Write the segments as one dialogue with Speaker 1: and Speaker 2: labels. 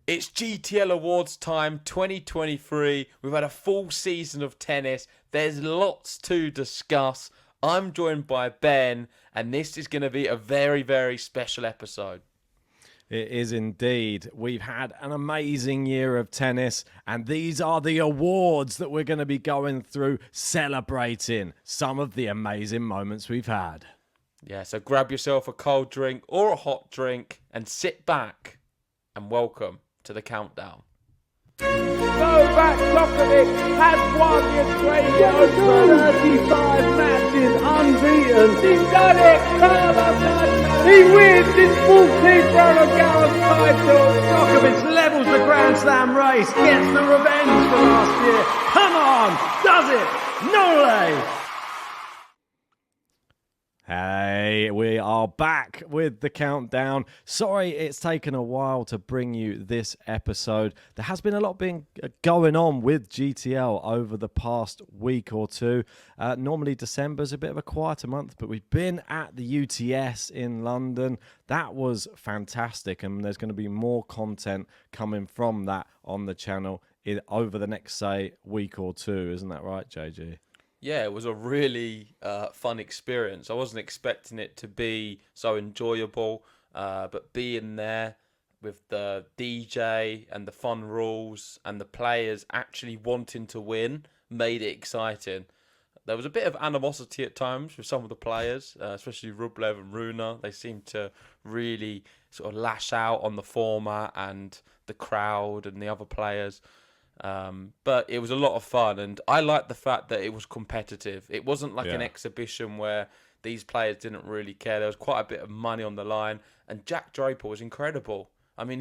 Speaker 1: It's GTL Awards time 2023. We've had a full season of tennis. There's lots to discuss. I'm joined by Ben, and this is going to be a very, very special episode.
Speaker 2: It is indeed. We've had an amazing year of tennis, and these are the awards that we're going to be going through, celebrating some of the amazing moments we've had.
Speaker 1: Yeah, so grab yourself a cold drink or a hot drink and sit back and welcome to the countdown.
Speaker 3: Novak Djokovic has won the Australian Open. 35 matches unbeaten. He's done it. He wins his 14th Roland Garros title. Djokovic levels the Grand Slam race. Gets the revenge for last year. Come on, does it? No way.
Speaker 2: Hey, we are back with the countdown. Sorry it's taken a while to bring you this episode. There has been a lot going on with GTL over the past week or two. Normally December's a bit of a quieter month, but we've been at the UTS in London. That was fantastic, and there's going to be more content coming from that on the channel over the next, say, week or two. Isn't that right, JG?
Speaker 1: Yeah, it was a really fun experience. I wasn't expecting it to be so enjoyable, but being there with the DJ and the fun rules and the players actually wanting to win made it exciting. There was a bit of animosity at times with some of the players, especially Rublev and Runa. They seemed to really sort of lash out on the format and the crowd and the other players. But it was a lot of fun, and I liked the fact that it was competitive. It wasn't like an exhibition where these players didn't really care. There was quite a bit of money on the line, and Jack Draper was incredible. I mean,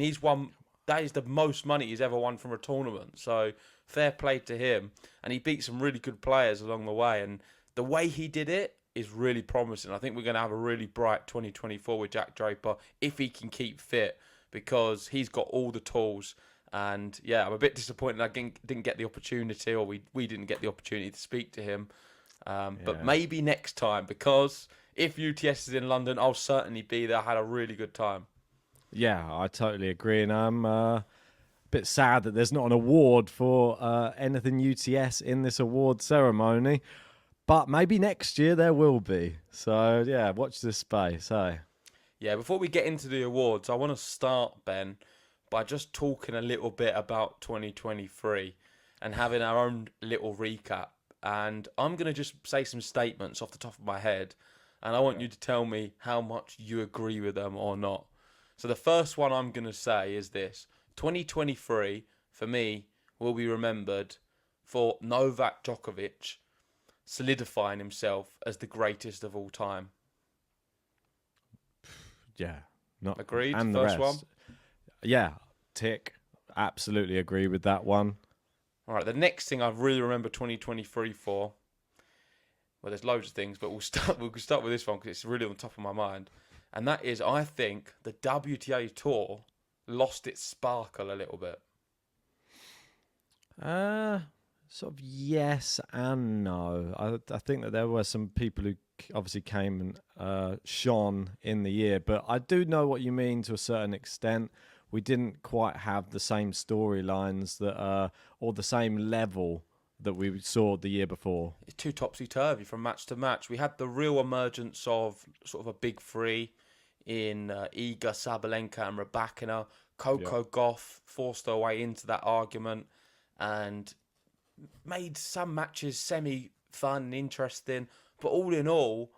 Speaker 1: that is the most money he's ever won from a tournament, so fair play to him. And he beat some really good players along the way, and the way he did it is really promising. I think we're going to have a really bright 2024 with Jack Draper if he can keep fit, because he's got all the tools. And yeah, I'm a bit disappointed I didn't get the opportunity, or we didn't get the opportunity to speak to him. But maybe next time, because if UTS is in London, I'll certainly be there. I had a really good time.
Speaker 2: Yeah, I totally agree, and I'm a bit sad that there's not an award for anything UTS in this award ceremony. But maybe next year there will be. So yeah, watch this space, hey?
Speaker 1: Yeah, before we get into the awards, I want to start, Ben, by just talking a little bit about 2023 and having our own little recap. And I'm going to just say some statements off the top of my head, and I want you to tell me how much you agree with them or not. So the first one I'm going to say is this. 2023, for me, will be remembered for Novak Djokovic solidifying himself as the greatest of all time.
Speaker 2: Yeah. Not
Speaker 1: agreed?
Speaker 2: And the
Speaker 1: first
Speaker 2: rest.
Speaker 1: One?
Speaker 2: Yeah, tick. Absolutely agree with that one.
Speaker 1: All right, the next thing I really remember 2023 for, well, there's loads of things, but we'll start with this one because it's really on the top of my mind. And that is, I think the WTA Tour lost its sparkle a little bit.
Speaker 2: Sort of yes and no. I think that there were some people who obviously came and shone in the year, but I do know what you mean to a certain extent. We didn't quite have the same storylines that or the same level that we saw the year before.
Speaker 1: It's too topsy-turvy from match to match. We had the real emergence of sort of a big three in Iga, Sabalenka and Rybakina. Coco Gauff forced her way into that argument and made some matches semi-fun and interesting. But all in all,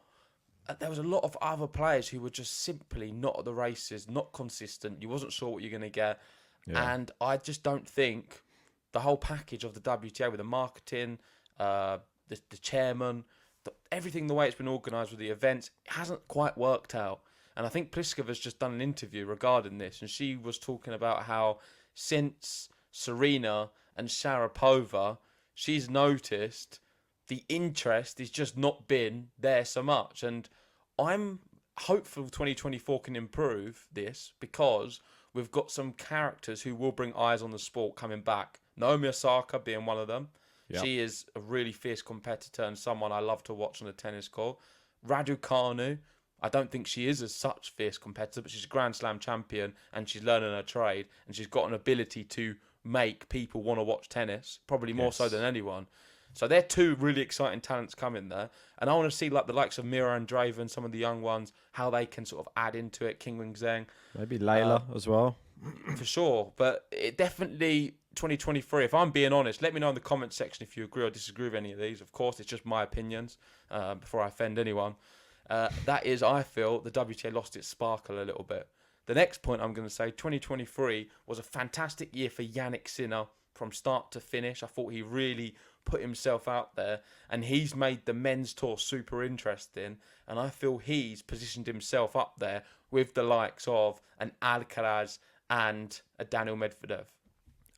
Speaker 1: there was a lot of other players who were just simply not at the races, not consistent. You wasn't sure what you're going to get. Yeah. And I just don't think the whole package of the WTA with the marketing, the chairman, everything, the way it's been organised with the events, it hasn't quite worked out. And I think Pliskova's just done an interview regarding this, and she was talking about how since Serena and Sharapova, she's noticed the interest has just not been there so much. And I'm hopeful 2024 can improve this, because we've got some characters who will bring eyes on the sport coming back. Naomi Osaka being one of them. Yep. She is a really fierce competitor and someone I love to watch on the tennis court. Raducanu, I don't think she is as such fierce competitor, but she's a Grand Slam champion and she's learning her trade and she's got an ability to make people want to watch tennis, probably more so than anyone. So they're two really exciting talents coming there. And I want to see like the likes of Mira Andreeva and some of the young ones, how they can sort of add into it. King Wing Zheng.
Speaker 2: Maybe Layla as well.
Speaker 1: For sure. But it definitely 2023, if I'm being honest, let me know in the comment section if you agree or disagree with any of these. Of course, it's just my opinions before I offend anyone. That is, I feel, the WTA lost its sparkle a little bit. The next point I'm going to say, 2023 was a fantastic year for Yannick Sinner from start to finish. I thought he really put himself out there and he's made the men's tour super interesting, and I feel he's positioned himself up there with the likes of an Alcaraz and a Daniel Medvedev.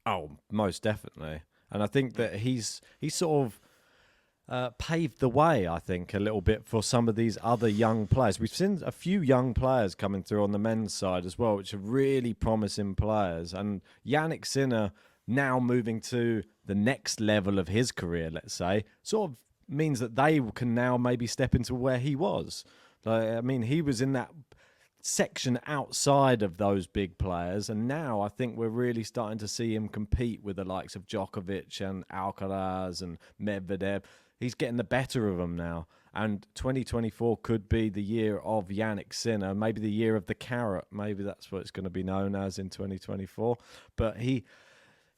Speaker 2: Oh, most definitely. And I think that he's sort of paved the way, I think, a little bit for some of these other young players. We've seen a few young players coming through on the men's side as well, which are really promising players. And Yannick Sinner now moving to the next level of his career, let's say, sort of means that they can now maybe step into where he was. Like, I mean, he was in that section outside of those big players, and now I think we're really starting to see him compete with the likes of Djokovic and Alcaraz and Medvedev. He's getting the better of them now, and 2024 could be the year of Yannick Sinner, maybe the year of the carrot. Maybe that's what it's going to be known as in 2024. But he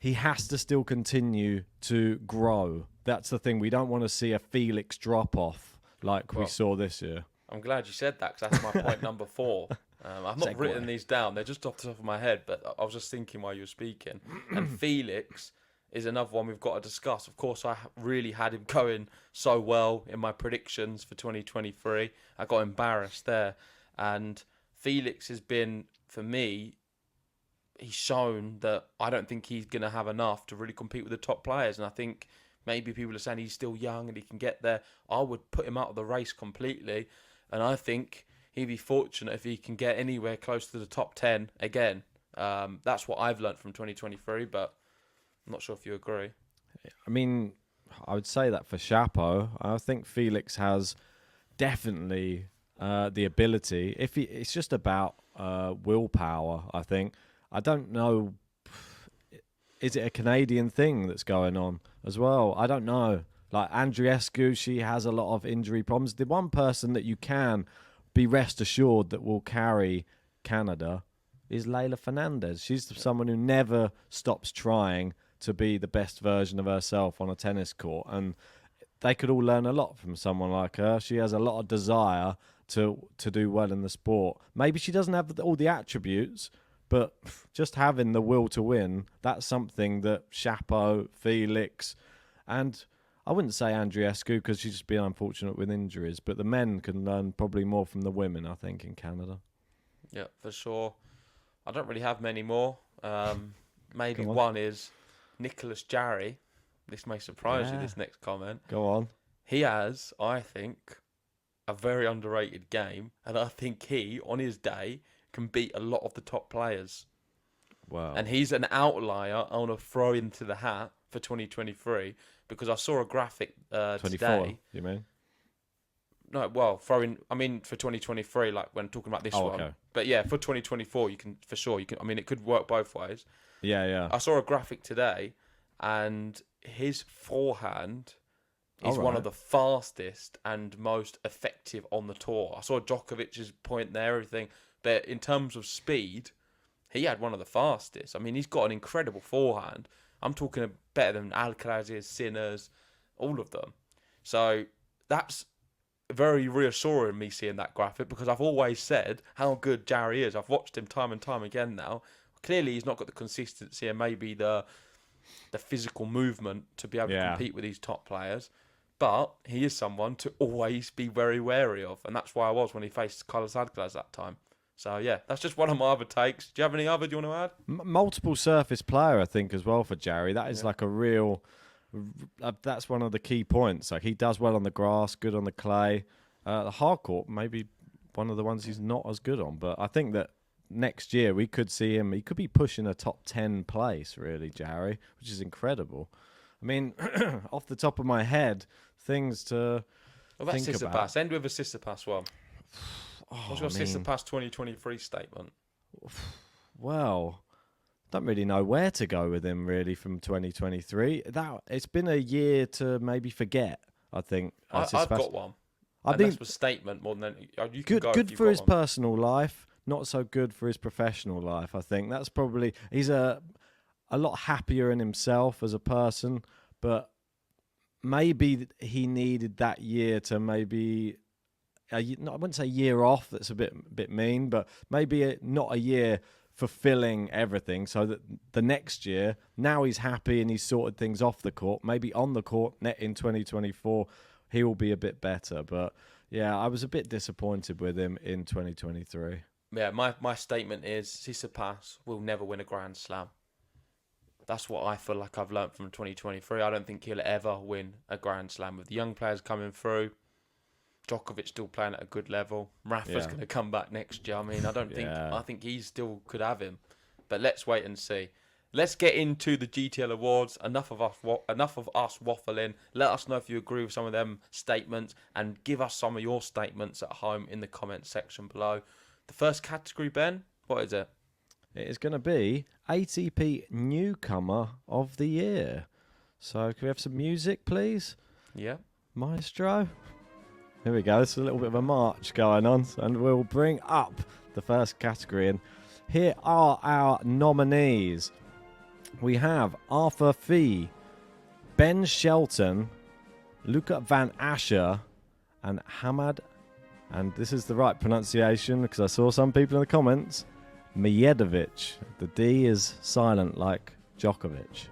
Speaker 2: has to still continue to grow. That's the thing. We don't want to see a Felix drop-off like we saw this year.
Speaker 1: I'm glad you said that, because that's my point number 4. I've not written these down. They're just off the top of my head, but I was just thinking while you were speaking. And Felix is another one we've got to discuss. Of course, I really had him going so well in my predictions for 2023. I got embarrassed there. And Felix has been, for me, he's shown that I don't think he's going to have enough to really compete with the top players. And I think maybe people are saying he's still young and he can get there. I would put him out of the race completely. And I think he'd be fortunate if he can get anywhere close to the top 10 again. That's what I've learnt from 2023, but I'm not sure if you agree.
Speaker 2: I mean, I would say that for Chapo. I think Felix has definitely the ability. It's just about willpower, I think. I don't know. Is it a Canadian thing that's going on as well? I don't know. Like Andreescu, she has a lot of injury problems. The one person that you can be rest assured that will carry Canada is Leylah Fernandez. She's someone who never stops trying to be the best version of herself on a tennis court. And they could all learn a lot from someone like her. She has a lot of desire to do well in the sport. Maybe she doesn't have all the attributes, but just having the will to win, that's something that Chapo, Felix, and I wouldn't say Andreescu because she's just been unfortunate with injuries, but the men can learn probably more from the women, I think, in Canada.
Speaker 1: Yeah, for sure. I don't really have many more. Maybe one is Nicholas Jarry. This may surprise you, this next comment.
Speaker 2: Go on.
Speaker 1: He has, I think, a very underrated game, and I think he, on his day, can beat a lot of the top players.
Speaker 2: Wow.
Speaker 1: And he's an outlier I want to throw into the hat for 2023 because I saw a graphic
Speaker 2: 24,
Speaker 1: today.
Speaker 2: you mean?
Speaker 1: No, well, I mean for 2023, like when talking about this one.
Speaker 2: Okay.
Speaker 1: But yeah, for 2024, you can, for sure, I mean, it could work both ways.
Speaker 2: Yeah.
Speaker 1: I saw a graphic today, and his forehand is one of the fastest and most effective on the tour. I saw Djokovic's point there, everything. But in terms of speed, he had one of the fastest. I mean, he's got an incredible forehand. I'm talking better than Alcaraz's, Sinner's, all of them. So that's very reassuring, me seeing that graphic, because I've always said how good Jarry is. I've watched him time and time again now. Clearly, he's not got the consistency and maybe the physical movement to be able to compete with these top players. But he is someone to always be very wary of. And that's why I was when he faced Carlos Alcaraz that time. So, yeah, that's just one of my other takes. Do you have any other you want to add?
Speaker 2: Multiple surface player, I think, as well for Jarry. That is like a real... that's one of the key points. Like, he does well on the grass, good on the clay. The hard court, maybe one of the ones he's not as good on. But I think that next year we could see him... He could be pushing a top 10 place, really, Jarry, which is incredible. I mean, off the top of my head, things to
Speaker 1: What about
Speaker 2: think
Speaker 1: Tsitsipas?
Speaker 2: about.
Speaker 1: End with a Tsitsipas one. What's your sister past 2023 statement?
Speaker 2: Well, don't really know where to go with him really from 2023. It's been a year to maybe forget. I think
Speaker 1: I've got one.
Speaker 2: I think
Speaker 1: that's a statement more than you can
Speaker 2: good.
Speaker 1: go
Speaker 2: Good
Speaker 1: if
Speaker 2: for his
Speaker 1: you've got one.
Speaker 2: personal life, not so good for his professional life. I think that's probably he's a lot happier in himself as a person, but maybe he needed that year to maybe. I wouldn't say year off. That's a bit mean, but maybe not a year fulfilling everything. So that the next year, now he's happy and he's sorted things off the court. Maybe on the court, in 2024, he will be a bit better. But yeah, I was a bit disappointed with him in 2023.
Speaker 1: Yeah, my statement is Tsitsipas will never win a Grand Slam. That's what I feel like I've learned from 2023. I don't think he'll ever win a Grand Slam with the young players coming through. Djokovic still playing at a good level. Rafa's going to come back next year. I mean, I think he still could have him. But let's wait and see. Let's get into the GTL awards. Enough of us waffling. Let us know if you agree with some of them statements and give us some of your statements at home in the comment section below. The first category, Ben, what is it?
Speaker 2: It is going to be ATP Newcomer of the Year. So can we have some music, please?
Speaker 1: Yeah.
Speaker 2: Maestro? Here we go. There's a little bit of a march going on, and we'll bring up the first category. And here are our nominees. We have Arthur Fee, Ben Shelton, Luca van Asscher, and Hamad, and this is the right pronunciation because I saw some people in the comments, Mijedovic. The D is silent like Djokovic.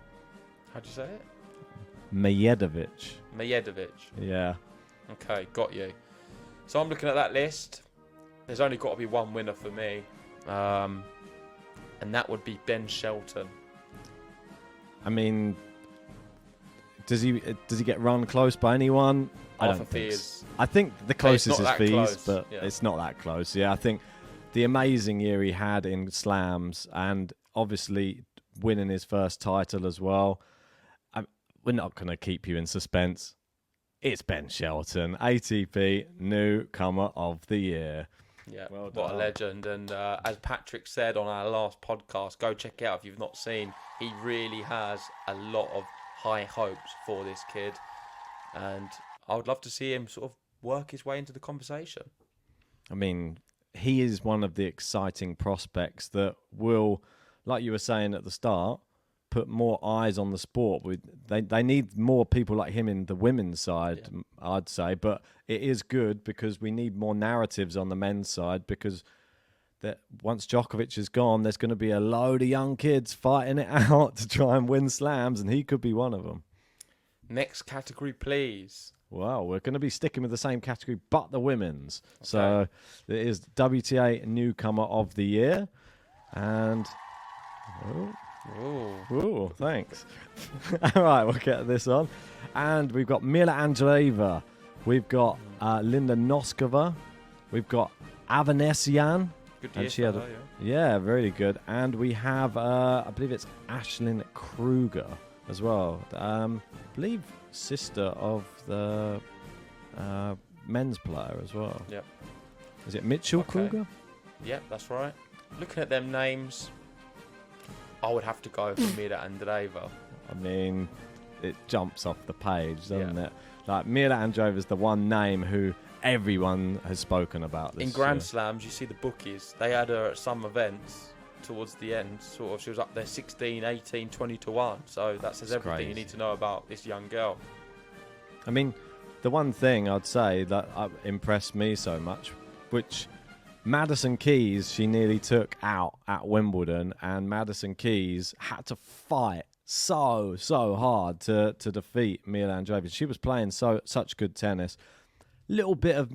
Speaker 1: How'd you say it?
Speaker 2: Mijedovic.
Speaker 1: Mijedovic.
Speaker 2: Yeah.
Speaker 1: Okay, got you. So I'm looking at that list. There's only got to be one winner for me, and that would be Ben Shelton.
Speaker 2: I mean, does he get run close by anyone? I don't think. I think the closest is Fees, but it's not that close. Yeah, I think the amazing year he had in slams and obviously winning his first title as well. We're not going to keep you in suspense. It's Ben Shelton, ATP Newcomer of the Year.
Speaker 1: Yeah, well what a legend. And as Patrick said on our last podcast, go check it out if you've not seen. He really has a lot of high hopes for this kid. And I would love to see him sort of work his way into the conversation. I
Speaker 2: mean, he is one of the exciting prospects that will, like you were saying at the start, put more eyes on the sport. They need more people like him in the women's side, I'd say. But it is good because we need more narratives on the men's side because that once Djokovic is gone, there's going to be a load of young kids fighting it out to try and win slams, and he could be one of them.
Speaker 1: Next category, please.
Speaker 2: Well, we're going to be sticking with the same category, but the women's. Okay. So it is WTA Newcomer of the Year. And... Ooh, thanks. All right, we'll get this on. And we've got Mila Andreeva. We've got Linda Noskova. We've got Avanesian.
Speaker 1: Good year
Speaker 2: she had yeah, very good. And we have, I believe it's Ashlyn Kruger as well. I believe sister of the men's player as well.
Speaker 1: Yep.
Speaker 2: Is it Mitchell Kruger?
Speaker 1: Yep, that's right. Looking at them names, I would have to go for Mila Andreeva.
Speaker 2: I mean, it jumps off the page, doesn't it? Like, Mila Andreeva is the one name who everyone has spoken about this
Speaker 1: in Grand Slams, you see the bookies. They had her at some events towards the end. Sort of, she was up there 16, 18, 20 to 1. So that says everything crazy. You need to know about this young girl.
Speaker 2: I mean, the one thing I'd say that impressed me so much, which... Madison Keys, she nearly took out at Wimbledon, and Madison Keys had to fight so hard to defeat Mila Andreeva. She was playing such good tennis. Little bit of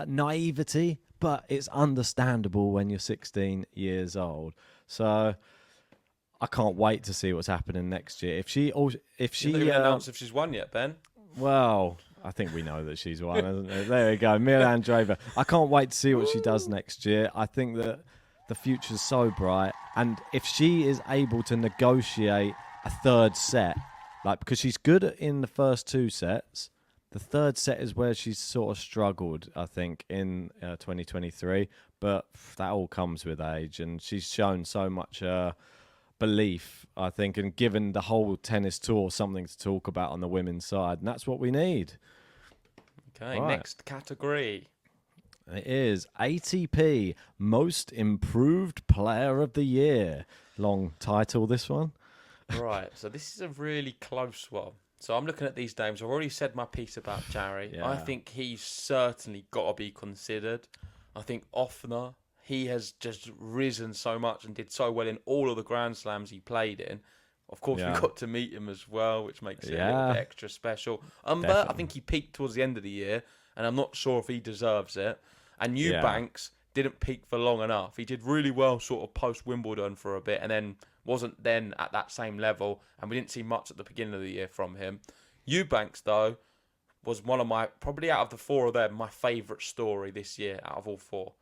Speaker 2: naivety, but it's understandable when you're 16 years old. So I can't wait to see what's happening next year. If she
Speaker 1: didn't even announce if she's won yet, Ben.
Speaker 2: Well, I think we know that she's won, isn't it? There we go, Mila Andreeva. I can't wait to see what she does next year. I think that the future's so bright, and if she is able to negotiate a third set, like because she's good in the first two sets, The third set is where she's sort of struggled, I think, in 2023. But that all comes with age, and she's shown so much belief, I think, and given the whole tennis tour something to talk about on the women's side, and that's what we need.
Speaker 1: Okay, next category.
Speaker 2: It is ATP Most Improved Player of the Year. Long title, this one.
Speaker 1: Right, so this is a really close one. So I'm looking at these names. I've already said my piece about Jarry.
Speaker 2: Yeah.
Speaker 1: I think he's certainly got to be considered. I think Offner, he has just risen so much and did so well in all of the Grand Slams he played in. Of course, we got to meet him as well, which makes it a little bit extra special. Humbert, I think he peaked towards the end of the year, and I'm not sure if he deserves it. And Eubanks didn't peak for long enough. He did really well sort of post-Wimbledon for a bit, and then wasn't then at that same level, and we didn't see much at the beginning of the year from him. Eubanks, though, was one of my, probably out of the four of them, my favourite story this year out of all four.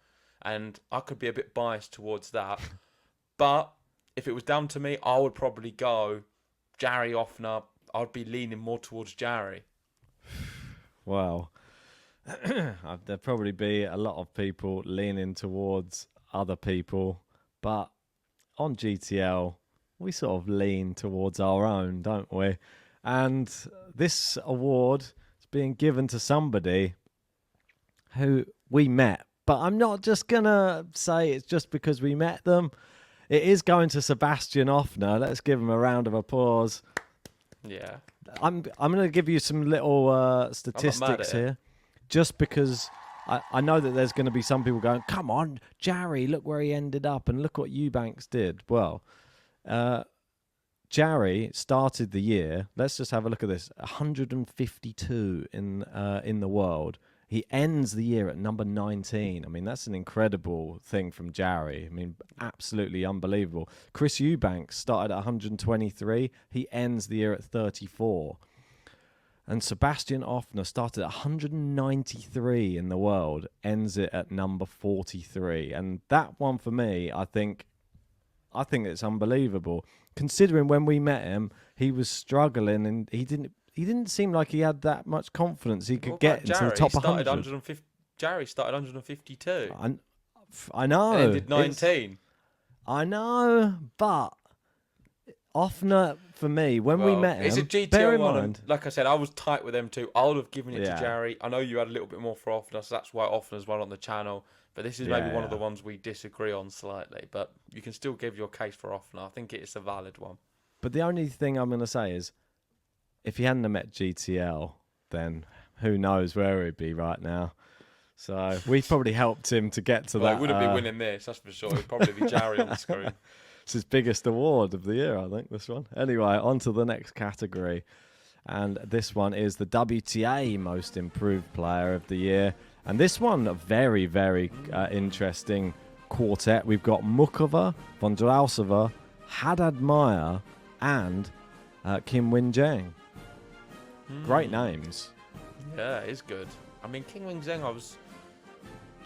Speaker 1: And I could be a bit biased towards that. But if it was down to me, I would probably go Jarry Offner. I'd be leaning more towards Jarry.
Speaker 2: Wow. There'd probably be a lot of people leaning towards other people, but on GTL, we sort of lean towards our own, don't we? And this award is being given to somebody who we met, but I'm not just going to say it's just because we met them. It is going to Sebastian Offner. Let's give him a round of applause.
Speaker 1: Yeah.
Speaker 2: I'm going to give you some little statistics here. Just because I know that there's going to be some people going, come on, Jarry, look where he ended up and look what Eubanks did. Well, Jarry started the year, let's just have a look at this, 152 in the world. He ends the year at number 19. I mean, that's an incredible thing from Jarry. I mean, absolutely unbelievable. Chris Eubanks started at 123. He ends the year at 34. And Sebastian Offner started at 193 in the world, ends it at number 43. And that one for me, I think it's unbelievable. Considering when we met him, he was struggling and he didn't seem like he had that much confidence he could get into the top 100.
Speaker 1: Jarry started 152.
Speaker 2: I know.
Speaker 1: And ended 19.
Speaker 2: I know, but Offner, for me, when we met him,
Speaker 1: it's a GTL one. Like I said, I was tight with them too. I would have given it to Jarry. I know you had a little bit more for Offner, so that's why Offner's one on the channel. But this is maybe one of the ones we disagree on slightly. But you can still give your case for Offner. I think it's a valid one.
Speaker 2: But the only thing I'm going to say is, if he hadn't met GTL, then who knows where he'd be right now. So we probably helped him to get to that.
Speaker 1: He wouldn't be winning this, that's for sure. It'd probably be Jarry on the screen.
Speaker 2: It's his biggest award of the year, I think, this one. Anyway, on to the next category. And this one is the WTA Most Improved Player of the Year. And this one, a very, very interesting quartet. We've got Mukova, Vondrousova, Haddad Maia, and Kim Win-Zheng. Great names.
Speaker 1: Yeah, it is good. I mean, Kim Win-Zheng,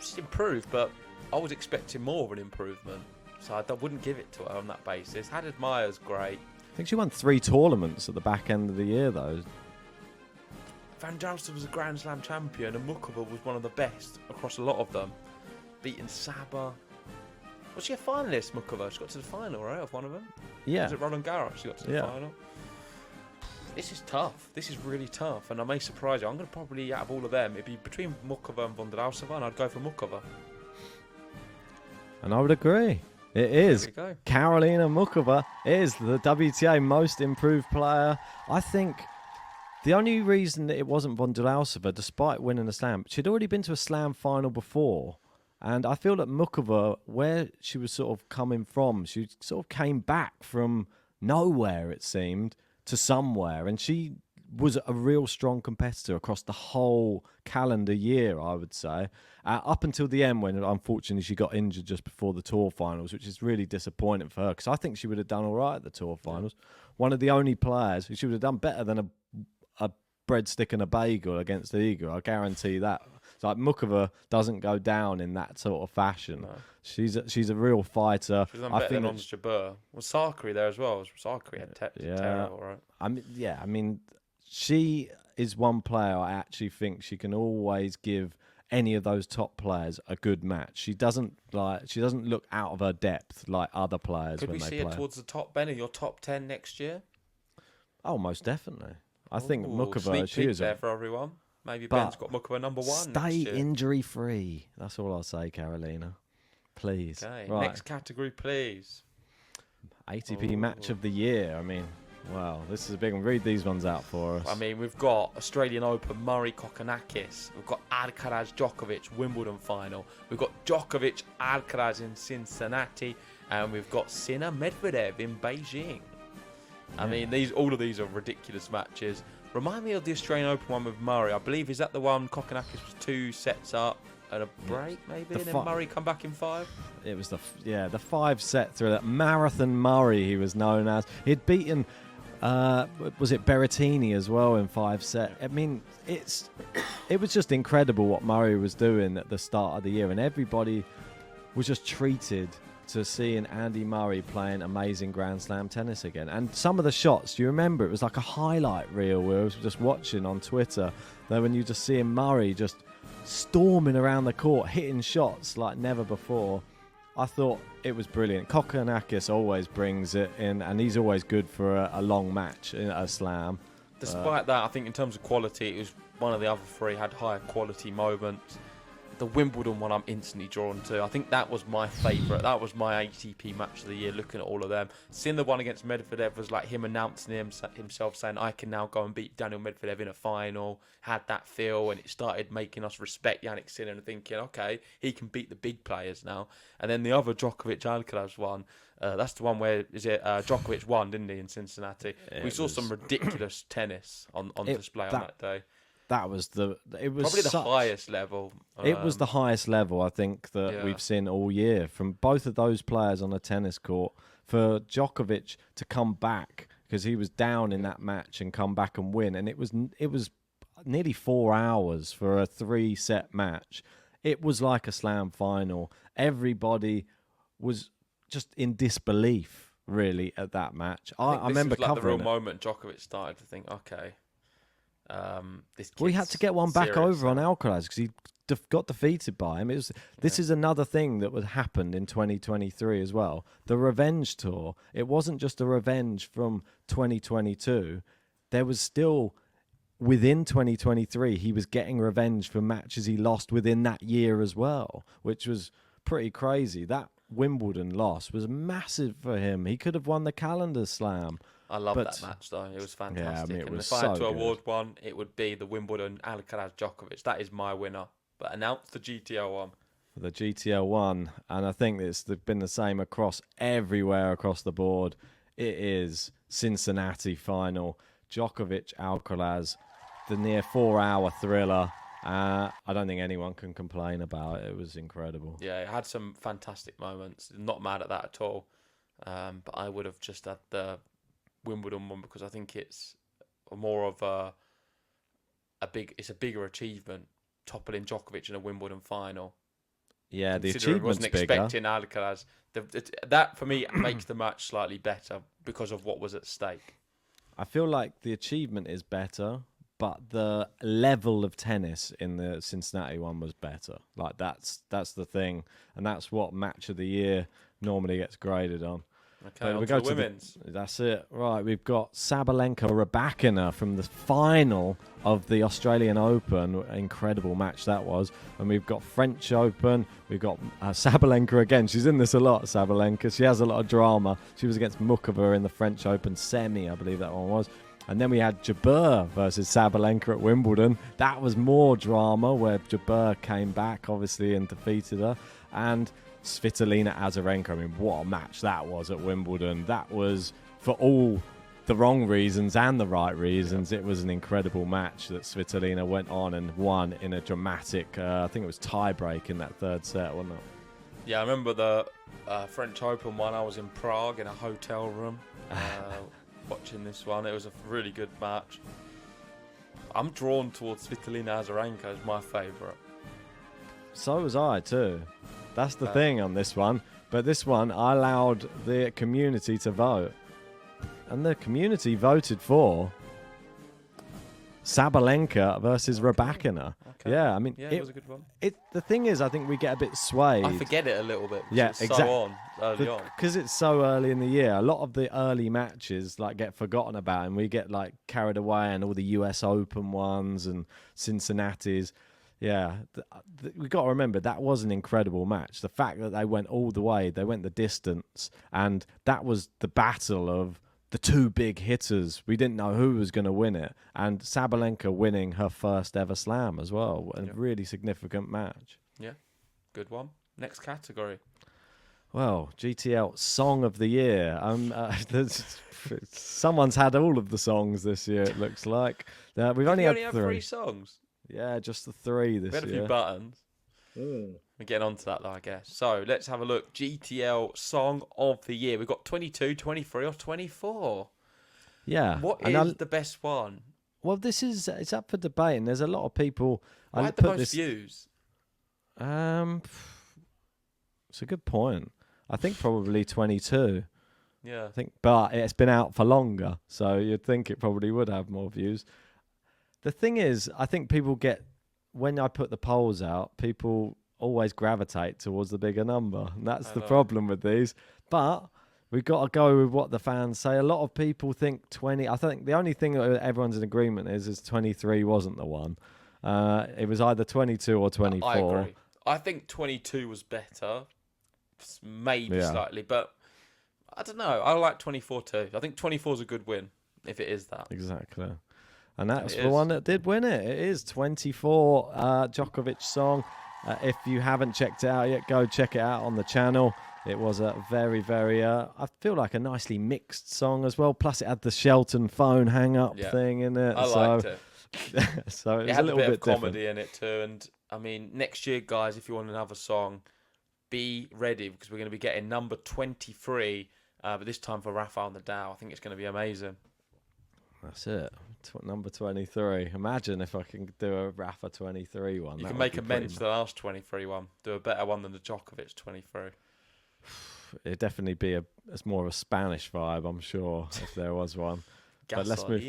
Speaker 1: she's improved, but I was expecting more of an improvement. So I wouldn't give it to her on that basis. Haddad Maia's great.
Speaker 2: I think she won 3 tournaments at the back end of the year, though.
Speaker 1: Vondrousova was a Grand Slam champion, and Mukova was one of the best across a lot of them. Beating Saba. Was she a finalist, Mukova? She got to the final, right, of one of them?
Speaker 2: Yeah.
Speaker 1: Was it Roland Garros? She got to the final. This is tough. This is really tough, and I may surprise you. I'm going to probably, out of all of them, it'd be between Mukova and Vondrousova, and I'd go for Mukova.
Speaker 2: And I would agree. It is. Karolina Mukova is the WTA Most Improved Player. I think the only reason that it wasn't Vondrousova, despite winning a slam, she'd already been to a slam final before. And I feel that Mukova, where she was sort of coming from, she sort of came back from nowhere, it seemed, to somewhere. And she was a real strong competitor across the whole calendar year, I would say, up until the end when, unfortunately, she got injured just before the tour finals, which is really disappointing for her because I think she would have done all right at the tour finals. One of the only players who she would have done better than a breadstick and a bagel against the Eagle, I guarantee that. It's like Mukova doesn't go down in that sort of fashion. No. She's a real fighter.
Speaker 1: She's done better than Ons Jabeur. Was Sakari there as well? Sakari had terrible, right?
Speaker 2: I mean, she is one player I actually think she can always give any of those top players a good match. She doesn't look out of her depth like other players
Speaker 1: Could
Speaker 2: when
Speaker 1: we
Speaker 2: they
Speaker 1: see
Speaker 2: play.
Speaker 1: her towards the top, Ben, of your top 10 next year?
Speaker 2: Oh, most definitely. I think
Speaker 1: Ooh,
Speaker 2: Mukova,
Speaker 1: sneak
Speaker 2: she
Speaker 1: peek
Speaker 2: is
Speaker 1: there for everyone. Maybe
Speaker 2: but
Speaker 1: Ben's got Mukova number 1
Speaker 2: stay
Speaker 1: next year.
Speaker 2: injury free. That's all I'll say, Carolina. Please.
Speaker 1: Okay,
Speaker 2: Right.
Speaker 1: next category, please.
Speaker 2: ATP Match of the Year. I mean, wow, this is a big one. Read these ones out for us.
Speaker 1: I mean, we've got Australian Open, Murray Kokkinakis. We've got Alcaraz, Djokovic, Wimbledon final. We've got Djokovic, Alcaraz in Cincinnati. And we've got Sinner Medvedev in Beijing. I mean, all of these are ridiculous matches. Remind me of the Australian Open one with Murray. I believe, is that the one Kokkinakis was 2 sets up and a break, maybe? And then Murray come back in 5?
Speaker 2: It was the 5-set thriller. Marathon Murray, he was known as. He'd beaten, was it Berrettini as well in 5-set? I mean, it was just incredible what Murray was doing at the start of the year, and everybody was just treated to seeing Andy Murray playing amazing Grand Slam tennis again. And some of the shots, do you remember? It was like a highlight reel where I was just watching on Twitter. Then when you just seeing Murray just storming around the court, hitting shots like never before. I thought it was brilliant. Kokkinakis always brings it in, and he's always good for a long match in a slam.
Speaker 1: Despite that, I think in terms of quality, it was one of the other 3 had higher quality moments. The Wimbledon one I'm instantly drawn to. I think that was my favourite. That was my ATP match of the year, looking at all of them. Seeing the one against Medvedev was like him announcing himself saying, I can now go and beat Daniel Medvedev in a final. Had that feel, and it started making us respect Jannik Sinner and thinking, okay, he can beat the big players now. And then the other Djokovic-Alcaraz one, that's the one where, Djokovic won, didn't he, in Cincinnati? We saw some ridiculous tennis on display on that day.
Speaker 2: That was probably
Speaker 1: the highest level.
Speaker 2: It was the highest level, I think, that we've seen all year from both of those players on a tennis court. For Djokovic to come back, because he was down in that match, and come back and win, and it was nearly 4 hours for a 3-set match. It was like a slam final. Everybody was just in disbelief, really, at that match. I remember
Speaker 1: this was like the real
Speaker 2: it.
Speaker 1: moment Djokovic started to think, okay.
Speaker 2: We had to get one back over on Alcaraz because he got defeated by him. This is another thing that happened in 2023 as well. The revenge tour. It wasn't just a revenge from 2022. There was still, within 2023, he was getting revenge for matches he lost within that year as well, which was pretty crazy. That Wimbledon loss was massive for him. He could have won the calendar slam.
Speaker 1: I love that match, though. It was fantastic.
Speaker 2: Yeah, I mean,
Speaker 1: and if I had to award one, it would be the Wimbledon Alcaraz Djokovic. That is my winner. But announce the GTL one.
Speaker 2: The GTL one, and I think it's been the same everywhere across the board. It is Cincinnati final. Djokovic Alcaraz, the near 4-hour thriller. I don't think anyone can complain about it. It was incredible.
Speaker 1: Yeah, it had some fantastic moments. Not mad at that at all. But I would have just had the Wimbledon one because I think it's more of a bigger achievement, toppling Djokovic in a Wimbledon final.
Speaker 2: Yeah, the achievement's
Speaker 1: wasn't
Speaker 2: bigger.
Speaker 1: Expecting Alcaraz. That for me makes the match slightly better because of what was at stake.
Speaker 2: I feel like the achievement is better, but the level of tennis in the Cincinnati one was better. Like that's the thing, and that's what match of the year normally gets graded on.
Speaker 1: Okay, on to the women's.
Speaker 2: That's it. Right, we've got Sabalenka Rybakina from the final of the Australian Open. Incredible match that was. And we've got French Open. We've got Sabalenka again. She's in this a lot, Sabalenka. She has a lot of drama. She was against Mukova in the French Open semi, I believe that one was. And then we had Jabeur versus Sabalenka at Wimbledon. That was more drama, where Jabeur came back, obviously, and defeated her. And Svitolina Azarenka, I mean, what a match that was at Wimbledon. That was, for all the wrong reasons and the right reasons, it was an incredible match that Svitolina went on and won in a dramatic, I think it was tie-break in that 3rd set, wasn't it?
Speaker 1: Yeah, I remember the French Open one. I was in Prague in a hotel room watching this one. It was a really good match. I'm drawn towards Svitolina Azarenka as my favourite.
Speaker 2: So was I too. That's the thing on this one. But this one, I allowed the community to vote. And the community voted for Sabalenka versus Rybakina.
Speaker 1: Okay.
Speaker 2: Yeah, I mean,
Speaker 1: Yeah, it was a good one.
Speaker 2: The thing is, I think we get a bit swayed.
Speaker 1: I forget it a little bit.
Speaker 2: Yeah,
Speaker 1: it's
Speaker 2: exactly.
Speaker 1: So on early on.
Speaker 2: Because it's so early in the year, a lot of the early matches like get forgotten about, and we get like carried away, and all the US Open ones and Cincinnati's. Yeah, we got to remember that was an incredible match. The fact that they went all the way, they went the distance, and that was the battle of the two big hitters. We didn't know who was going to win it, and Sabalenka winning her first ever slam as well. A really significant match.
Speaker 1: Yeah, good one. Next category.
Speaker 2: Well, GTL Song of the Year. Someone's had all of the songs this year, it looks like. We've only had
Speaker 1: three songs.
Speaker 2: Yeah, just the three this year.
Speaker 1: We had a few buttons. We're getting on to that, though, I guess. So, let's have a look. GTL Song of the Year. We've got 22, 23, or 24.
Speaker 2: Yeah.
Speaker 1: What is the best one?
Speaker 2: Well, it's up for debate, and there's a lot of people...
Speaker 1: What had the most views?
Speaker 2: It's a good point. I think probably 22.
Speaker 1: Yeah.
Speaker 2: But it's been out for longer, so you'd think it probably would have more views. The thing is, I think when I put the polls out, people always gravitate towards the bigger number. And that's the problem with these. But we've got to go with what the fans say. A lot of people think 20. I think the only thing that everyone's in agreement is 23 wasn't the one. It was either 22 or 24.
Speaker 1: I agree. I think 22 was better. Maybe slightly. But I don't know. I like 24 too. I think 24 is a good win, if it is that.
Speaker 2: Exactly. And that's the one that did win it. It is 24, Djokovic song. If you haven't checked it out yet, go check it out on the channel. It was a very, very, I feel like a nicely mixed song as well. Plus it had the Shelton phone hang-up thing in it.
Speaker 1: I liked it.
Speaker 2: So it was
Speaker 1: had
Speaker 2: a little
Speaker 1: bit
Speaker 2: bit
Speaker 1: of comedy
Speaker 2: different.
Speaker 1: in it too. And, I mean, next year, guys, if you want another song, be ready because we're going to be getting number 23, but this time for Rafael Nadal. I think it's going to be amazing.
Speaker 2: That's it. Number 23. Imagine if I can do a Rafa 23 one.
Speaker 1: You can make amends to the last 23 one. Do a better one than the Djokovic 23.
Speaker 2: It'd definitely be it's more of a Spanish vibe, I'm sure, if there was one.
Speaker 1: But let's move.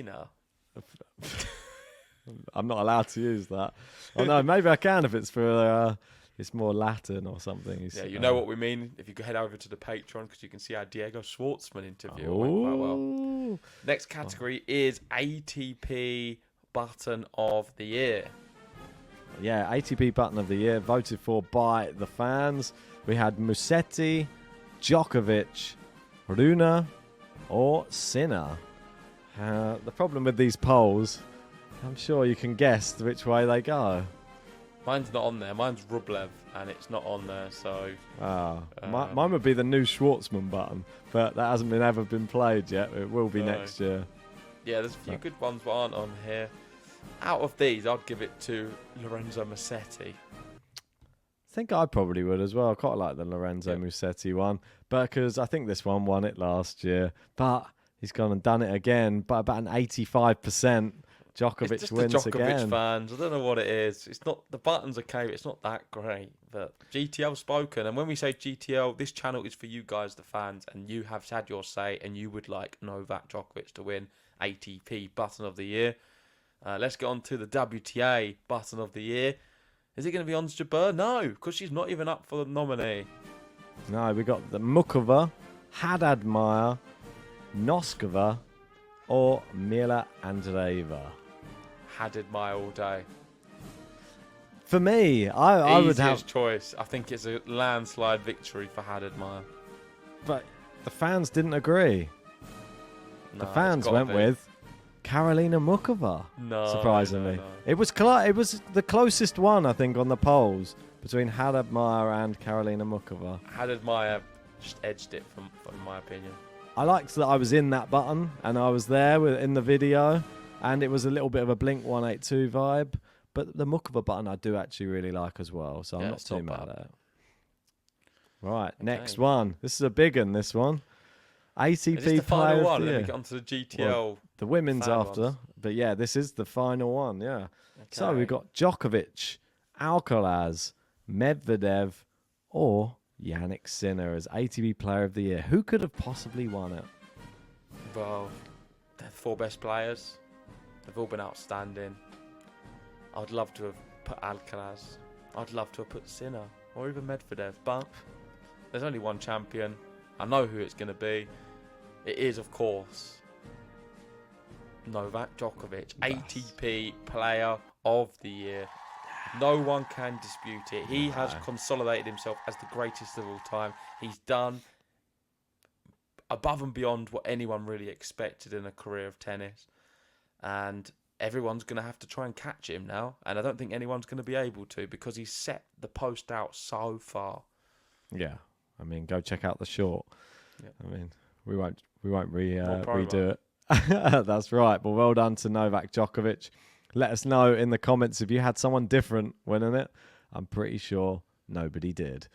Speaker 2: I'm not allowed to use that. Oh no, maybe I can if it's for it's more Latin or something.
Speaker 1: Yeah, you know what we mean. If you head over to the Patreon, because you can see our Diego Schwartzman interview. It went quite well. Next category is ATP Button of the Year.
Speaker 2: Yeah, ATP Button of the Year, voted for by the fans. We had Musetti, Djokovic, Rune, or Sinner. The problem with these polls, I'm sure you can guess which way they go.
Speaker 1: Mine's not on there. Mine's Rublev, and it's not on there. So,
Speaker 2: mine would be the new Schwartzman button, but that hasn't ever been played yet. It will be next year.
Speaker 1: Yeah, there's a few good ones that aren't on here. Out of these, I'd give it to Lorenzo Musetti.
Speaker 2: I think I probably would as well. I quite like the Lorenzo Musetti one, but because I think this one won it last year, but he's gone and done it again by about an 85%. Djokovic
Speaker 1: it's just
Speaker 2: wins
Speaker 1: the Djokovic
Speaker 2: again.
Speaker 1: Fans. I don't know what it is. It's not the button's okay. But it's not that great. But GTL spoken, and when we say GTL, this channel is for you guys, the fans, and you have had your say, and you would like Novak Djokovic to win ATP Button of the Year. Let's get on to the WTA Button of the Year. Is it going to be Ons Jabeur? No, because she's not even up for the nominee.
Speaker 2: No, we got the Mukova, Haddad Maia, Noskova, or Mila Andreeva.
Speaker 1: Haddad Maia all day.
Speaker 2: For me, I would have
Speaker 1: choice. I think it's a landslide victory for Haddad Maia.
Speaker 2: But the fans didn't agree.
Speaker 1: No,
Speaker 2: the fans went with Karolina Mukova.
Speaker 1: No,
Speaker 2: surprisingly,
Speaker 1: no.
Speaker 2: It was it was the closest one I think on the polls between Haddad Maia and Karolina Mukova.
Speaker 1: Haddad Maia just edged it, from my opinion.
Speaker 2: I liked that I was in that button and I was there in the video, and it was a little bit of a Blink 182 vibe. But the Mukova button I do actually really like as well, so I'm not too mad at it. Right, next one. This is a big one, this one. ATP
Speaker 1: is this the
Speaker 2: Player
Speaker 1: final one?
Speaker 2: of the Year.
Speaker 1: Then we get onto the GTL.
Speaker 2: Well, the women's after,
Speaker 1: ones.
Speaker 2: But yeah, this is the final one, yeah.
Speaker 1: Okay.
Speaker 2: So we've got Djokovic, Alcaraz, Medvedev, or Yannick Sinner as ATP Player of the Year. Who could have possibly won it?
Speaker 1: Well, they're the four best players. They've all been outstanding. I'd love to have put Alcaraz. I'd love to have put Sinner or even Medvedev, but there's only one champion. I know who it's going to be. It is, of course, Novak Djokovic, ATP Player of the Year. No one can dispute it. He has consolidated himself as the greatest of all time. He's done above and beyond what anyone really expected in a career of tennis. And everyone's going to have to try and catch him now. And I don't think anyone's going to be able to, because he's set the post out so far.
Speaker 2: Yeah. I mean, go check out the short.
Speaker 1: Yep.
Speaker 2: I mean, we won't redo
Speaker 1: promo.
Speaker 2: it. That's right. But well done to Novak Djokovic. Let us know in the comments if you had someone different winning it. I'm pretty sure nobody did.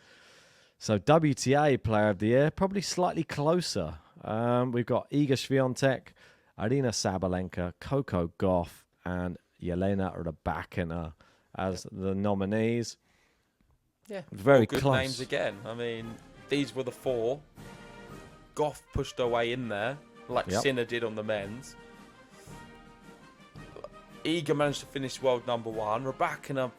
Speaker 2: So WTA Player of the Year, probably slightly closer. We've got Iga Swiatek, Arina Sabalenka, Coco Gauff, and Jelena Rybakina as the nominees.
Speaker 1: Yeah,
Speaker 2: very
Speaker 1: all good
Speaker 2: close.
Speaker 1: names again. I mean, these were the four. Goff pushed her way in there, like Sinner did on the men's. Iga managed to finish world number 1. Rybakina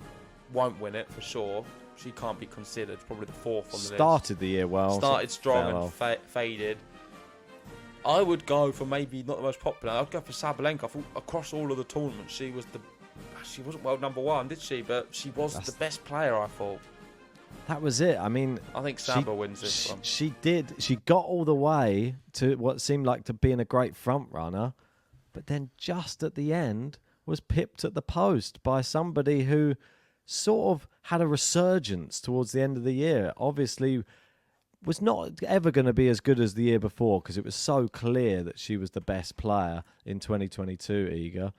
Speaker 1: won't win it for sure. She can't be considered. Probably the 4th on the list.
Speaker 2: Started the year well.
Speaker 1: Started strong and faded. I would go for maybe not the most popular. I'd go for Sabalenka. I thought across all of the tournaments, she wasn't world number 1, did she? But she was the best player, I thought.
Speaker 2: That was it. I mean,
Speaker 1: I think Saba wins this one.
Speaker 2: She did. She got all the way to what seemed like to being a great front runner, but then just at the end was pipped at the post by somebody who sort of had a resurgence towards the end of the year. Obviously, was not ever going to be as good as the year before because it was so clear that she was the best player in 2022, Iga.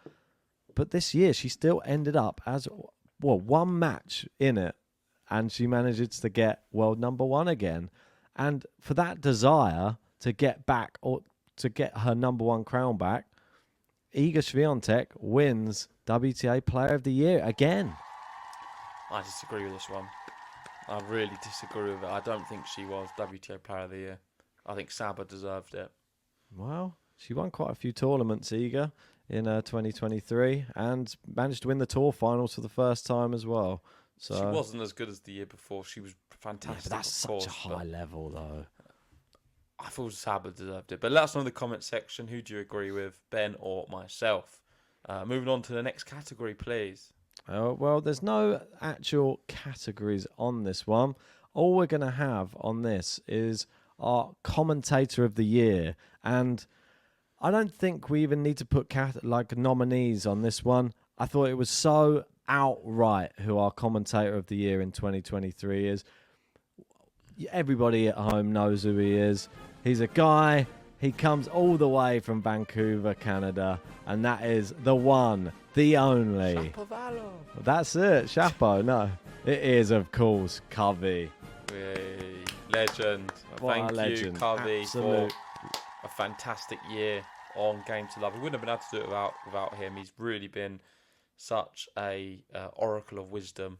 Speaker 2: But this year, she still ended up as, one match in it, and she manages to get world number 1 again. And for that desire to get back, or to get her number 1 crown back, Iga Swiatek wins WTA Player of the Year again.
Speaker 1: I disagree with this one. I really disagree with it. I don't think she was WTA Player of the Year. I think Saba deserved it.
Speaker 2: Well, she won quite a few tournaments, Iga, in 2023, and managed to win the tour finals for the first time as well. So
Speaker 1: she wasn't as good as the year before. She was fantastic.
Speaker 2: Yeah, but that's such a high level, though.
Speaker 1: I thought Saba deserved it. But let us know in the comment section, who do you agree with, Ben or myself? Moving on to the next category, please.
Speaker 2: Well, there's no actual categories on this one. All we're going to have on this is our Commentator of the Year. And I don't think we even need to put nominees on this one. I thought it was so outright who our Commentator of the Year in 2023 is. Everybody at home knows who he is. He's a guy. He comes all the way from Vancouver, Canada, and that is the one, the only.
Speaker 1: Shapovalov.
Speaker 2: That's it, Chapo. No, it is, of course, Covey.
Speaker 1: Yay. Legend.
Speaker 2: What
Speaker 1: Thank
Speaker 2: a legend.
Speaker 1: you, Covey,
Speaker 2: Absolute.
Speaker 1: for a fantastic year on Game to Love. We wouldn't have been able to do it without him. He's really been such a oracle of wisdom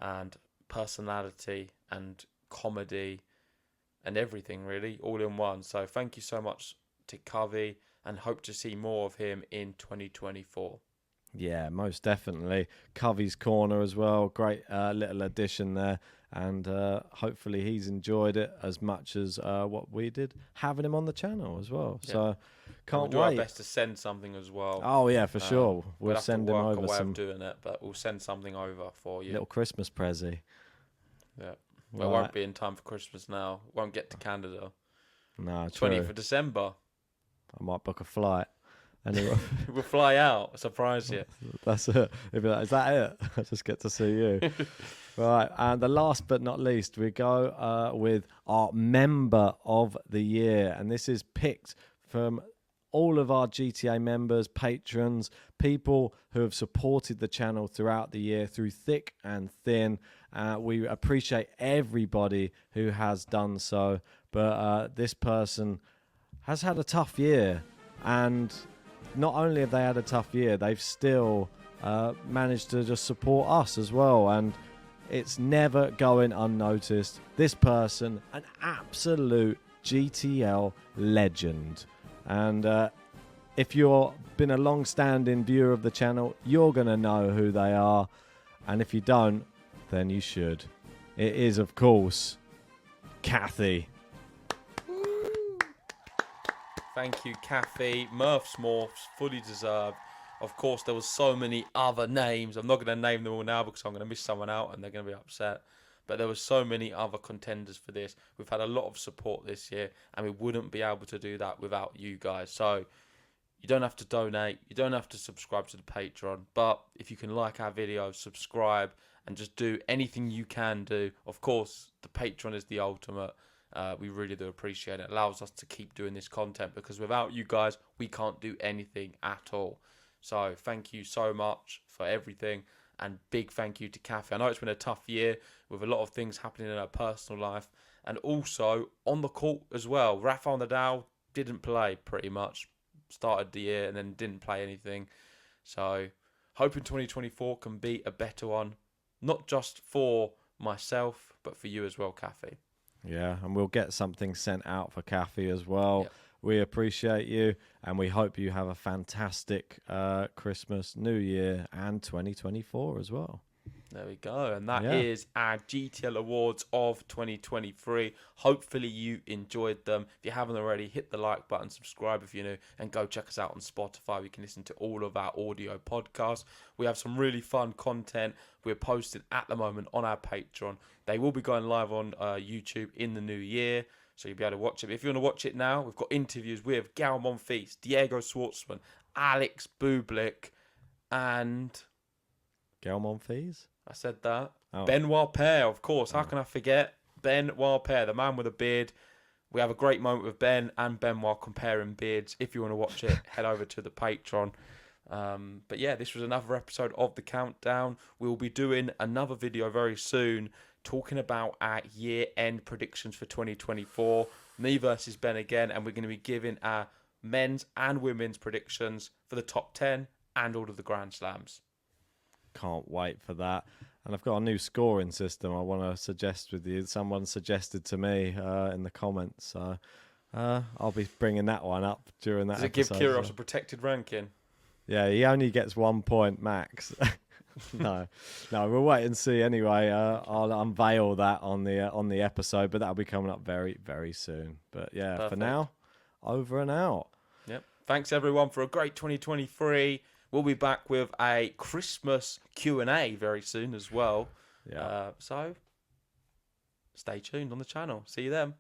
Speaker 1: and personality and comedy and everything, really, all in one. So thank you so much to Covey, and hope to see more of him in 2024.
Speaker 2: Yeah, most definitely. Covey's Corner as well. Great little addition there. And hopefully he's enjoyed it as much as what we did, having him on the channel as well. Yeah. So can't
Speaker 1: we'll
Speaker 2: wait.
Speaker 1: do our best to send something as well.
Speaker 2: Oh, yeah, for sure. We'll send him over
Speaker 1: some of doing it, but we'll send something over for you.
Speaker 2: Little Christmas prezi.
Speaker 1: Yeah. Well, it won't be in time for Christmas now. Won't get to Canada.
Speaker 2: No,
Speaker 1: 20th of December.
Speaker 2: I might book a flight. Anyway.
Speaker 1: We'll fly out, surprise you.
Speaker 2: That's it. Is that it? I just get to see you. Right, and the last but not least, we go with our Member of the Year. And this is picked from all of our GTA members, patrons, people who have supported the channel throughout the year, through thick and thin. We appreciate everybody who has done so. But this person has had a tough year. And not only have they had a tough year, they've still managed to just support us as well. And it's never going unnoticed. This person, an absolute GTL legend. And if you're been a long-standing viewer of the channel, you're going to know who they are. And if you don't, then you should. It is, of course, Kathy.
Speaker 1: Thank you, Kathy. Murph's Morphs, fully deserved. Of course, there was so many other names. I'm not going to name them all now because I'm going to miss someone out and they're going to be upset. But there were so many other contenders for this. We've had a lot of support this year, and we wouldn't be able to do that without you guys. So you don't have to donate. You don't have to subscribe to the Patreon. But if you can like our videos, subscribe, and just do anything you can do. Of course, the Patreon is the ultimate. We really do appreciate it. It allows us to keep doing this content because without you guys, we can't do anything at all. So thank you so much for everything. And big thank you to Kathy. I know it's been a tough year with a lot of things happening in her personal life. And also on the court as well. Rafael Nadal didn't play pretty much. Started the year and then didn't play anything. So hoping 2024 can be a better one. Not just for myself, but for you as well, Kathy.
Speaker 2: Yeah, and we'll get something sent out for Kathy as well.
Speaker 1: Yep.
Speaker 2: We appreciate you, and we hope you have a fantastic Christmas, New Year, and 2024 as well.
Speaker 1: There we go. And that is our GTL Awards of 2023. Hopefully you enjoyed them. If you haven't already, hit the like button, subscribe if you're new, and go check us out on Spotify. You can listen to all of our audio podcasts. We have some really fun content we're posting at the moment on our Patreon. They will be going live on YouTube in the new year, so you'll be able to watch it. But if you want to watch it now, we've got interviews with Gael Monfils, Diego Schwartzman, Alex Bublik, and...
Speaker 2: Gael Monfils?
Speaker 1: I said that.
Speaker 2: Oh.
Speaker 1: Benoit Paire, of course. How can I forget? Benoit Paire, the man with a beard. We have a great moment with Ben and Benoit comparing beards. If you want to watch it, head over to the Patreon. But yeah, this was another episode of The Countdown. We'll be doing another video very soon talking about our year-end predictions for 2024. Me versus Ben again, and we're going to be giving our men's and women's predictions for the top 10 and all of the Grand Slams.
Speaker 2: Can't wait for that. And I've got a new scoring system I want to suggest with you. Someone suggested to me in the comments. So I'll be bringing that one up during that episode.
Speaker 1: Does it give Kyrgios a protected ranking?
Speaker 2: Yeah, he only gets 1 point max. No, we'll wait and see anyway. I'll unveil that on the episode, but that'll be coming up very, very soon. But yeah,
Speaker 1: Perfect.
Speaker 2: For now, over and out.
Speaker 1: Yep. Thanks everyone for a great 2023. We'll be back with a Christmas Q&A very soon as well.
Speaker 2: Yeah.
Speaker 1: So stay tuned on the channel. See you then.